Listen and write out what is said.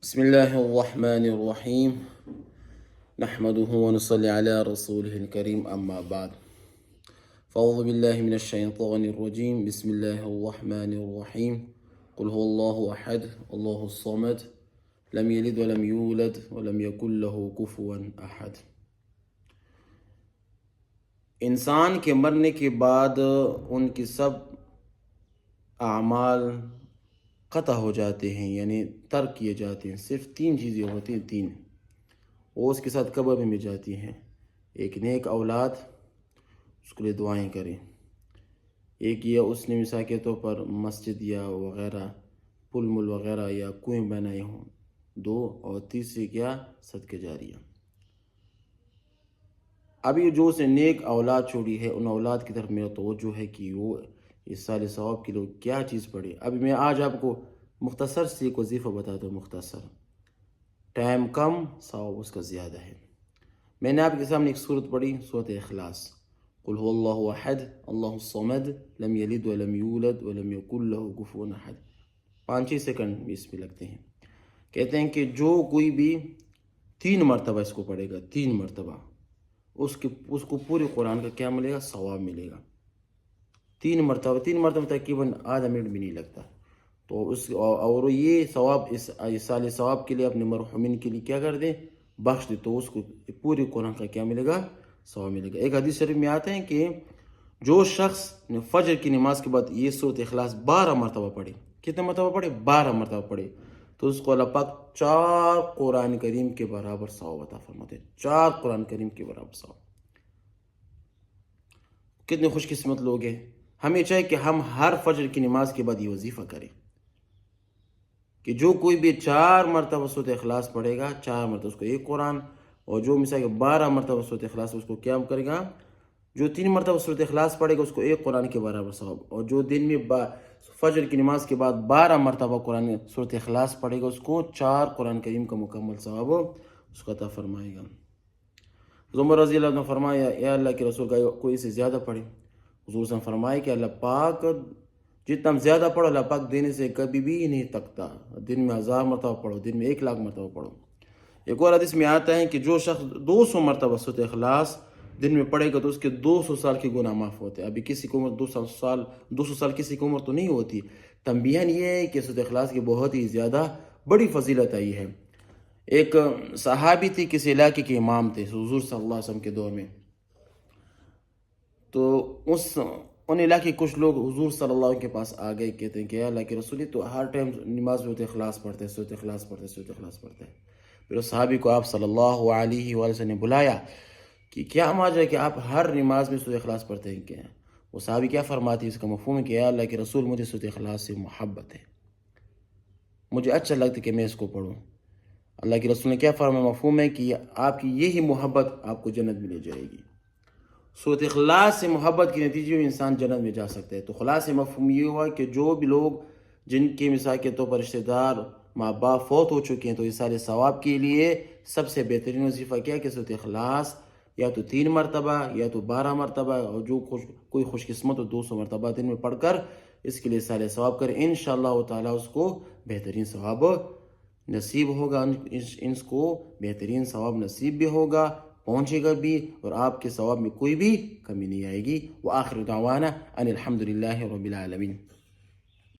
بسم الله الرحمن الرحيم نحمده ونصلي على رسوله الكريم أما بعد فأعوذ بالله من الشيطان الرجيم بسم الله الرحمن الرحيم قل هو الله أحد الله الصمد لم يلد ولم يولد ولم يكن له كفوا أحد. انسان کے مرنے کے بعد ان کی سب اعمال قطع ہو جاتے ہیں، یعنی ترک کیے جاتے ہیں. صرف تین چیزیں ہوتی ہیں، تین، وہ اس کے ساتھ قبر میں جاتی ہیں. ایک نیک اولاد، اس کے لیے دعائیں کریں. ایک یہ اس نے مثال کے طور پر مسجد یا وغیرہ پل مل وغیرہ یا کنویں بنائے ہوں. دو، اور تیسری کیا، صدقہ جاریہ. ابھی جو اس نے نیک اولاد چھوڑی ہے، ان اولاد کی طرف میرا توجہ ہے کہ وہ اس سال ثواب کے لوگ کیا چیز پڑھے. ابھی میں آج آپ کو مختصر سے ایک وظیفہ بتاتا ہوں. مختصر، ٹائم کم، ثواب اس کا زیادہ ہے. میں نے آپ کے سامنے ایک سورت پڑھی، سورت اخلاص. قل هو اللہ احد اللہ الصمد لم یلد ولم یولد ولم یکن له کفوا احد. 5-6 سیکنڈ اس میں لگتے ہیں. کہتے ہیں کہ جو کوئی بھی 3 مرتبہ اس کو پڑھے گا، 3 مرتبہ، اس کو پورے قرآن کا کیا ملے گا؟ ثواب ملے گا. 3 مرتبہ تقریباً آدھا منٹ بھی نہیں لگتا. تو اور یہ ثواب اس سال ثواب کے لیے اپنے مرحومین کے لیے کیا کر دیں؟ بخش دے. تو اس کو پورے قرآن کا کیا ملے گا؟ ثواب ملے گا. ایک حدیث شریف میں آتا ہے کہ جو شخص نے فجر کی نماز کے بعد یہ سورۃ اخلاص 12 مرتبہ پڑھے. کتنے مرتبہ پڑھے؟ 12 مرتبہ پڑھے. تو اس کو اللہ پاک 4 قرآن کریم کے برابر ثواب عطا فرماتے ہیں. 4 قرآن کریم کے برابر ثواب. کتنے خوش قسمت لوگ ہیں. ہمیں چاہیے کہ ہم ہر فجر کی نماز کے بعد یہ وظیفہ کریں کہ جو کوئی بھی 4 مرتبہ سورۃ اخلاص پڑھے گا، 4 مرتبہ اس کو ایک قرآن، اور جو مثال کہ 12 مرتبہ سورۃ اخلاص اس کو کیا کرے گا؟ جو 3 مرتبہ سورۃ اخلاص پڑھے گا اس کو ایک قرآن کے برابر ثواب. اور جو دن میں فجر کی نماز کے بعد 12 مرتبہ قرآن سورۃ اخلاص پڑھے گا اس کو 4 قرآن کریم کا مکمل ثواب اس کو عطا فرمائے گا. عمر رضی اللہ عنہ فرمایا، یا اللہ کے رسول کا کوئی سے زیادہ پڑھے. حضور صلی اللہ علیہ وسلم فرمائے کہ اللہ پاک جتنا زیادہ پڑھو اللہ پاک دینے سے کبھی بھی نہیں تکتا. دن میں 1000 مرتبہ پڑھو، دن میں 1,00,000 مرتبہ پڑھو. ایک اور حدیث میں آتا ہے کہ جو شخص 200 مرتبہ سورۃ اخلاص دن میں پڑھے گا تو اس کے 200 سال کے گناہ معاف ہوتے ہیں. ابھی کسی کی عمر 200 سال کسی کی عمر تو نہیں ہوتی. تنبیہاً یہ ہے کہ سورۃ اخلاص کی بہت ہی زیادہ بڑی فضیلت آئی ہے. ایک صحابی تھی، کسی علاقے کے امام تھے حضور صلی اللہ علیہ وسلم کے دور میں. تو ان علاقے کچھ لوگ حضور صلی اللہ علیہ وسلم کے پاس آ گئے، کہتے ہیں کہ اے اللہ کے رسول، تو ہر ٹائم نماز میں سورۃ اخلاص پڑھتے ہیں، سورۃ اخلاص پڑھتے ہیں، سورۃ اخلاص پڑھتے ہیں. پھر اس صحابی کو آپ صلی اللہ علیہ وآلہ وسلم نے بلایا کہ کیا وجہ ہے کہ آپ ہر نماز میں سورۃ اخلاص پڑھتے ہیں؟ کیا وہ صحابی کیا فرماتی ہے؟ اس کا مفہوم ہے کہ اے اللہ کے رسول، مجھے سورۃ اخلاص سے محبت ہے، مجھے اچھا لگتا ہے کہ میں اس کو پڑھوں. اللہ کے رسول نے کیا فرمایا؟ مفہوم ہے کہ آپ کی یہی محبت آپ کو جنت میں لے جائے گی. سورۃ اخلاص سے محبت کے نتیجے میں انسان جنت میں جا سکتا ہے. تو خلاص مفہوم یہ ہوا کہ جو بھی لوگ جن کے مثال کے طور پر رشتہ دار ماں باپ فوت ہو چکے ہیں، تو اس سال ثواب کے لیے سب سے بہترین وظیفہ کیا کہ سورۃ اخلاص یا تو 3 مرتبہ یا تو 12 مرتبہ، اور جو کوئی خوش قسمت ہو 200 مرتبہ دن میں پڑھ کر اس کے لیے سال ثواب کریں. انشاءاللہ تعالیٰ اس کو بہترین ثواب نصیب ہوگا. ان کو بہترین ثواب نصیب بھی ہوگا، پہنچے گا بھی، اور آپ کے ثواب میں کوئی بھی کمی نہیں آئے گی. وآخر دعوانا ان الحمد للہ رب العالمین.